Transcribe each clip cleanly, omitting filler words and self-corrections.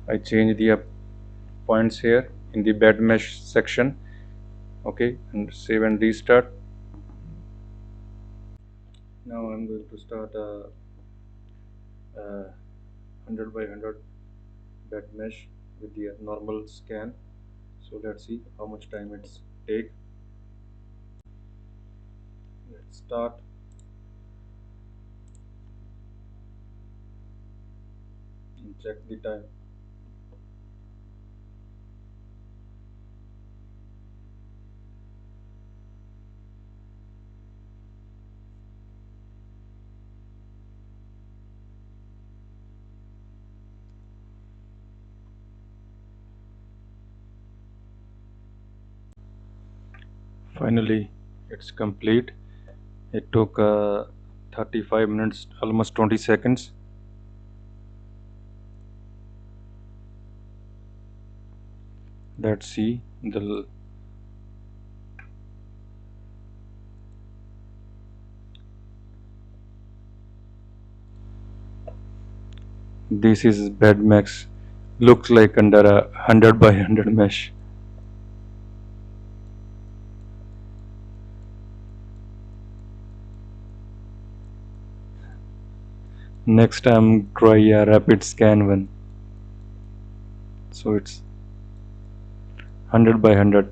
I change the points here in the bed mesh section. Okay, and save and restart. Now I'm going to start a 100 by 100 bed mesh with the normal scan. So let's see how much time it's take. Let's start. And check the time. Finally, it's complete. It took 35 minutes, almost 20 seconds. Let's see the this is bed max. Looks like under a 100 by 100 mesh. Next time try a rapid scan one. So it's 100 by 100.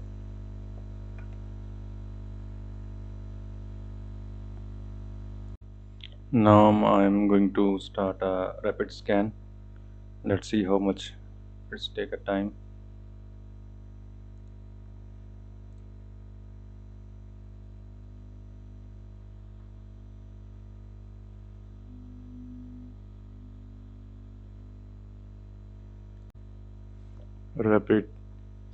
Now I'm going to start a rapid scan. Let's see how much it's take a time. Rapid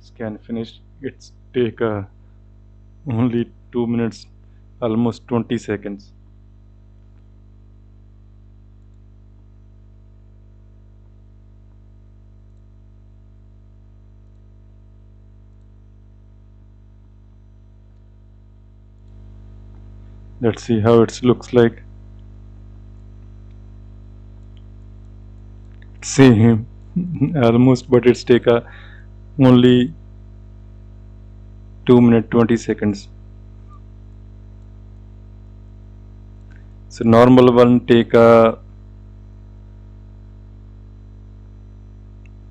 scan finished. It's take only 2 minutes, almost 20 seconds. Let's see how it looks like. Same, almost, but it's take a only 2 minutes 20 seconds. So normal one take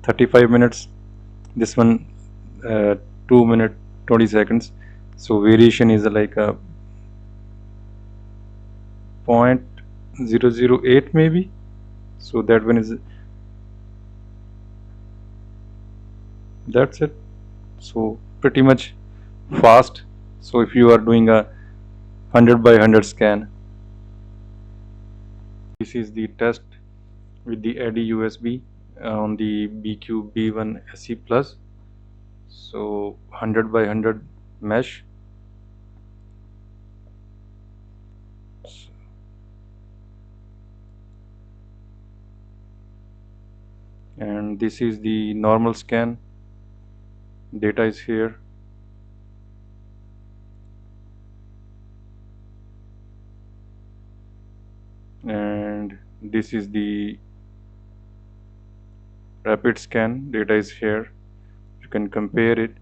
35 minutes. This one 2 minutes 20 seconds. So variation is like a 0.008 maybe. So that one is, that's it. So pretty much fast. So if you are doing a 100 by 100 scan, this is the test with the Eddy USB on the BIQu B1 SE Plus. So 100 by 100 mesh. And this is the normal scan. Data is here. And this is the rapid scan. Data is here. You can compare it.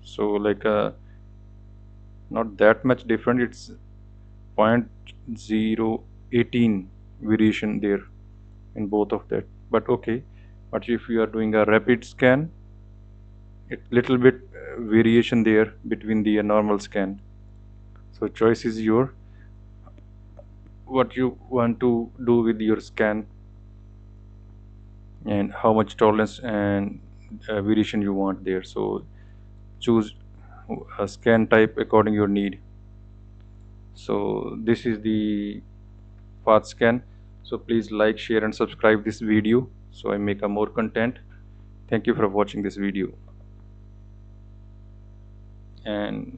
So like not that much different. It's 0.018 variation there in both of that. But okay. But if you are doing a rapid scan, it little bit variation there between the normal scan. So choice is your, what you want to do with your scan and how much tolerance and variation you want there. So choose a scan type according your need. So this is the fast scan. So please like, share and subscribe this video so I make a more content. Thank you for watching this video. And